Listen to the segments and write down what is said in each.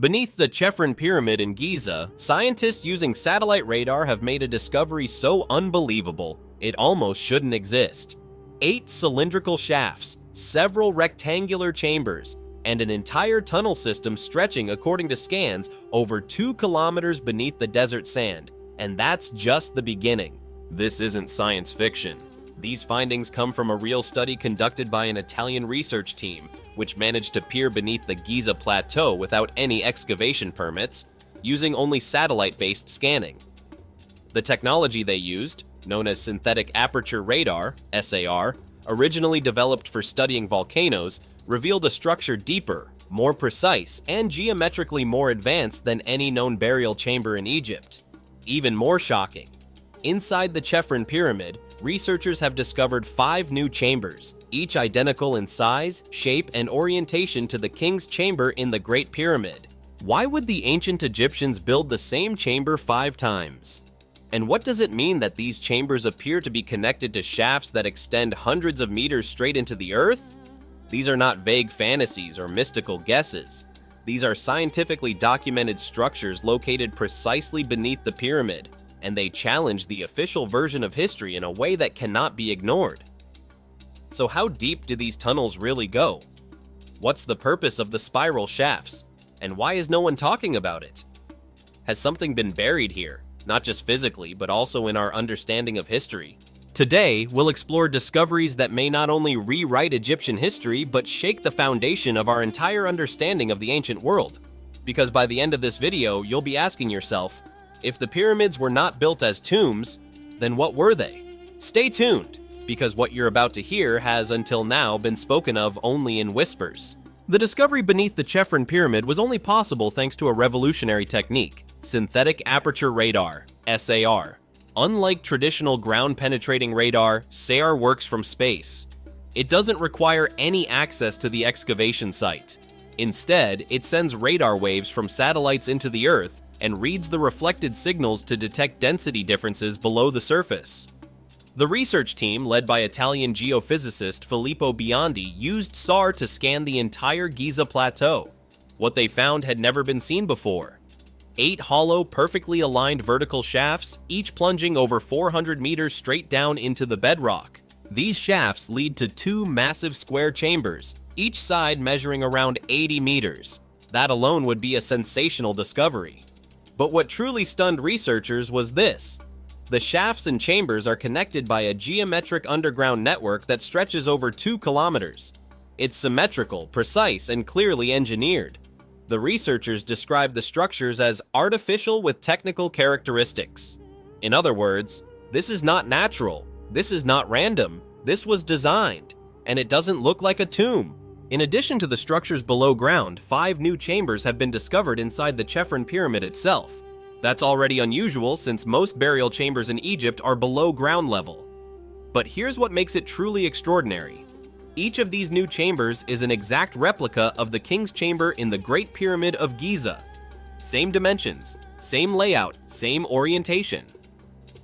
Beneath the Chephren Pyramid in Giza, scientists using satellite radar have made a discovery so unbelievable, it almost shouldn't exist. 8 cylindrical shafts, several rectangular chambers, and an entire tunnel system stretching, according to scans, over 2 kilometers beneath the desert sand. And that's just the beginning. This isn't science fiction. These findings come from a real study conducted by an Italian research team, which managed to peer beneath the Giza plateau without any excavation permits, using only satellite-based scanning. The technology they used, known as synthetic aperture radar, SAR, originally developed for studying volcanoes, revealed a structure deeper, more precise, and geometrically more advanced than any known burial chamber in Egypt. Even more shocking, inside the Chephren Pyramid, researchers have discovered 5 new chambers, each identical in size, shape, and orientation to the king's chamber in the Great Pyramid. Why would the ancient Egyptians build the same chamber 5 times? And what does it mean that these chambers appear to be connected to shafts that extend hundreds of meters straight into the earth? These are not vague fantasies or mystical guesses. These are scientifically documented structures located precisely beneath the pyramid, and they challenge the official version of history in a way that cannot be ignored. So how deep do these tunnels really go? What's the purpose of the spiral shafts? And why is no one talking about it? Has something been buried here, not just physically, but also in our understanding of history? Today, we'll explore discoveries that may not only rewrite Egyptian history, but shake the foundation of our entire understanding of the ancient world. Because by the end of this video, you'll be asking yourself, if the pyramids were not built as tombs, then what were they? Stay tuned, because what you're about to hear has until now been spoken of only in whispers. The discovery beneath the Chephren Pyramid was only possible thanks to a revolutionary technique, synthetic aperture radar, SAR. Unlike traditional ground-penetrating radar, SAR works from space. It doesn't require any access to the excavation site. Instead, it sends radar waves from satellites into the Earth and reads the reflected signals to detect density differences below the surface. The research team, led by Italian geophysicist Filippo Biondi, used SAR to scan the entire Giza plateau. What they found had never been seen before. 8 hollow, perfectly aligned vertical shafts, each plunging over 400 meters straight down into the bedrock. These shafts lead to 2 massive square chambers, each side measuring around 80 meters. That alone would be a sensational discovery. But what truly stunned researchers was this. The shafts and chambers are connected by a geometric underground network that stretches over 2 kilometers. It's symmetrical, precise, and clearly engineered. The researchers described the structures as artificial with technical characteristics. In other words, this is not natural, this is not random, this was designed, and it doesn't look like a tomb. In addition to the structures below ground, 5 new chambers have been discovered inside the Chephren Pyramid itself. That's already unusual since most burial chambers in Egypt are below ground level. But here's what makes it truly extraordinary. Each of these new chambers is an exact replica of the king's chamber in the Great Pyramid of Giza. Same dimensions, same layout, same orientation.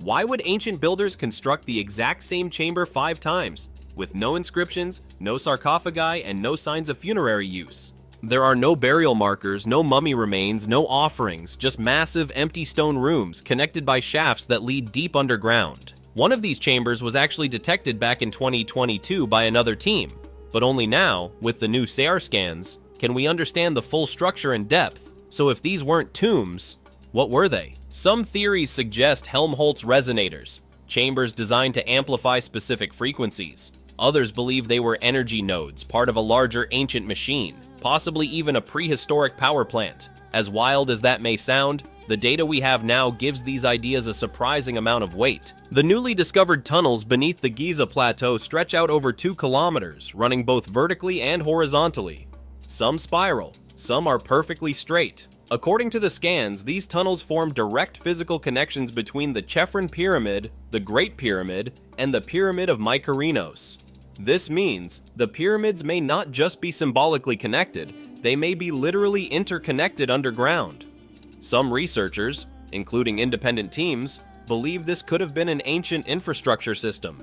Why would ancient builders construct the exact same chamber 5 times, with no inscriptions, no sarcophagi, and no signs of funerary use? There are no burial markers, no mummy remains, no offerings, just massive empty stone rooms connected by shafts that lead deep underground. One of these chambers was actually detected back in 2022 by another team, but only now, with the new SAR scans, can we understand the full structure and depth. So if these weren't tombs, what were they? Some theories suggest Helmholtz resonators, chambers designed to amplify specific frequencies. Others believe they were energy nodes, part of a larger ancient machine, possibly even a prehistoric power plant. As wild as that may sound, the data we have now gives these ideas a surprising amount of weight. The newly discovered tunnels beneath the Giza plateau stretch out over 2 kilometers, running both vertically and horizontally. Some spiral, some are perfectly straight. According to the scans, these tunnels form direct physical connections between the Chephren Pyramid, the Great Pyramid, and the Pyramid of Mykerinos. This means the pyramids may not just be symbolically connected, they may be literally interconnected underground. Some researchers, including independent teams, believe this could have been an ancient infrastructure system.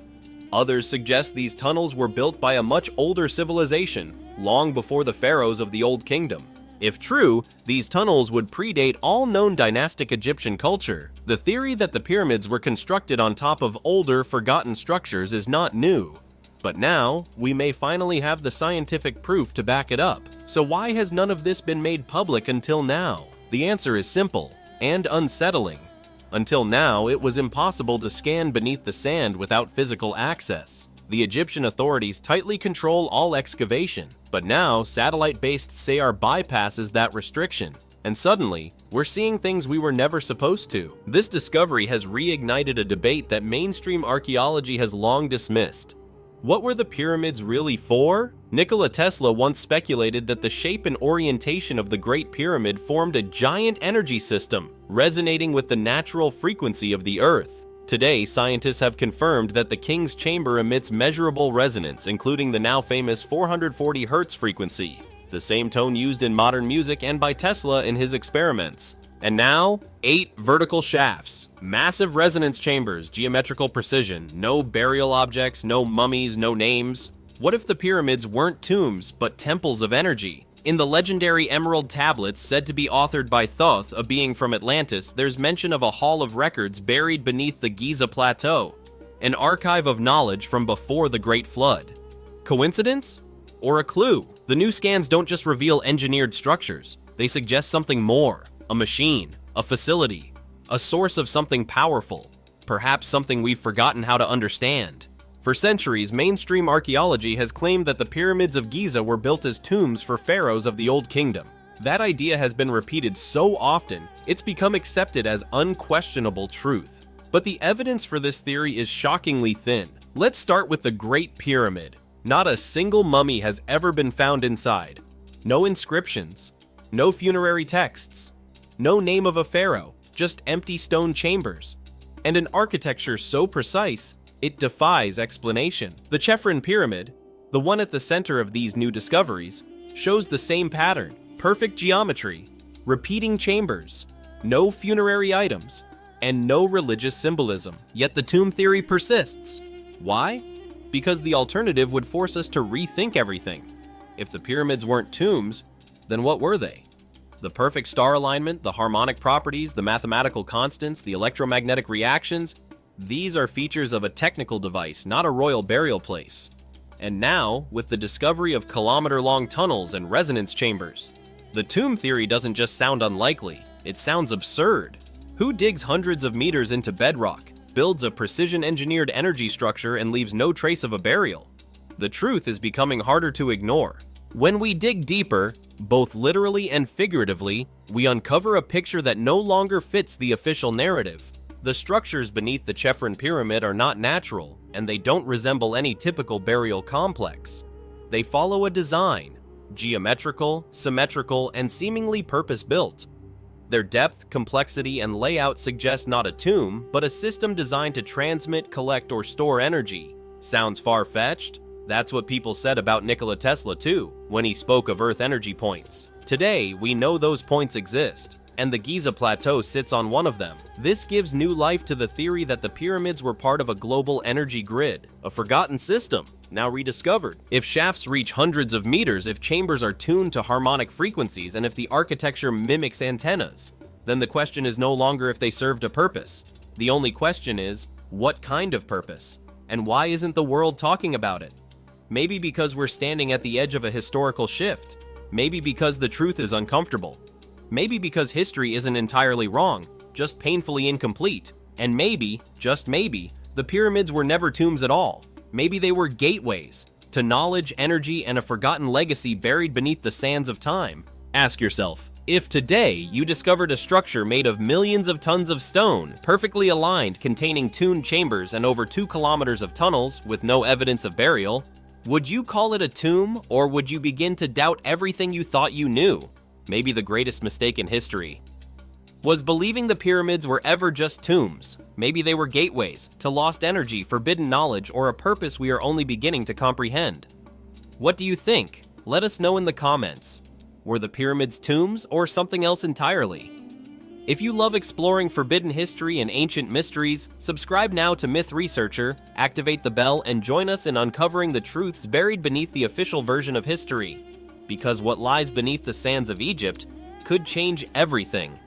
Others suggest these tunnels were built by a much older civilization, long before the pharaohs of the Old Kingdom. If true, these tunnels would predate all known dynastic Egyptian culture. The theory that the pyramids were constructed on top of older, forgotten structures is not new. But now, we may finally have the scientific proof to back it up. So why has none of this been made public until now? The answer is simple and unsettling. Until now, it was impossible to scan beneath the sand without physical access. The Egyptian authorities tightly control all excavation, but now satellite-based SAR bypasses that restriction. And suddenly, we're seeing things we were never supposed to. This discovery has reignited a debate that mainstream archaeology has long dismissed. What were the pyramids really for? Nikola Tesla once speculated that the shape and orientation of the Great Pyramid formed a giant energy system, resonating with the natural frequency of the Earth. Today, scientists have confirmed that the King's Chamber emits measurable resonance, including the now famous 440 Hz frequency, the same tone used in modern music and by Tesla in his experiments. And now, 8 vertical shafts, massive resonance chambers, geometrical precision, no burial objects, no mummies, no names. What if the pyramids weren't tombs, but temples of energy? In the legendary Emerald Tablets, said to be authored by Thoth, a being from Atlantis, there's mention of a hall of records buried beneath the Giza Plateau, an archive of knowledge from before the Great Flood. Coincidence? Or a clue? The new scans don't just reveal engineered structures, they suggest something more. A machine, a facility, a source of something powerful, perhaps something we've forgotten how to understand. For centuries, mainstream archaeology has claimed that the pyramids of Giza were built as tombs for pharaohs of the Old Kingdom. That idea has been repeated so often, it's become accepted as unquestionable truth. But the evidence for this theory is shockingly thin. Let's start with the Great Pyramid. Not a single mummy has ever been found inside. No inscriptions, no funerary texts, no name of a pharaoh, just empty stone chambers, and an architecture so precise, it defies explanation. The Chephren Pyramid, the one at the center of these new discoveries, shows the same pattern, perfect geometry, repeating chambers, no funerary items, and no religious symbolism. Yet the tomb theory persists. Why? Because the alternative would force us to rethink everything. If the pyramids weren't tombs, then what were they? The perfect star alignment, the harmonic properties, the mathematical constants, the electromagnetic reactions, these are features of a technical device, not a royal burial place. And now, with the discovery of kilometer-long tunnels and resonance chambers, the tomb theory doesn't just sound unlikely, it sounds absurd. Who digs hundreds of meters into bedrock, builds a precision-engineered energy structure, and leaves no trace of a burial? The truth is becoming harder to ignore. When we dig deeper, both literally and figuratively, we uncover a picture that no longer fits the official narrative. The structures beneath the Chephren Pyramid are not natural, and they don't resemble any typical burial complex. They follow a design, geometrical, symmetrical, and seemingly purpose-built. Their depth, complexity, and layout suggest not a tomb, but a system designed to transmit, collect, or store energy. Sounds far-fetched? That's what people said about Nikola Tesla too, when he spoke of Earth energy points. Today, we know those points exist, and the Giza Plateau sits on one of them. This gives new life to the theory that the pyramids were part of a global energy grid, a forgotten system, now rediscovered. If shafts reach hundreds of meters, if chambers are tuned to harmonic frequencies, and if the architecture mimics antennas, then the question is no longer if they served a purpose. The only question is, what kind of purpose? And why isn't the world talking about it? Maybe because we're standing at the edge of a historical shift. Maybe because the truth is uncomfortable. Maybe because history isn't entirely wrong, just painfully incomplete. And maybe, just maybe, the pyramids were never tombs at all. Maybe they were gateways to knowledge, energy, and a forgotten legacy buried beneath the sands of time. Ask yourself, if today you discovered a structure made of millions of tons of stone, perfectly aligned, containing tuned chambers and over 2 kilometers of tunnels with no evidence of burial, would you call it a tomb, or would you begin to doubt everything you thought you knew? Maybe the greatest mistake in history. Was believing the pyramids were ever just tombs? Maybe they were gateways to lost energy, forbidden knowledge, or a purpose we are only beginning to comprehend. What do you think? Let us know in the comments. Were the pyramids tombs, or something else entirely? If you love exploring forbidden history and ancient mysteries, subscribe now to Myth Researcher, activate the bell, and join us in uncovering the truths buried beneath the official version of history. because what lies beneath the sands of Egypt could change everything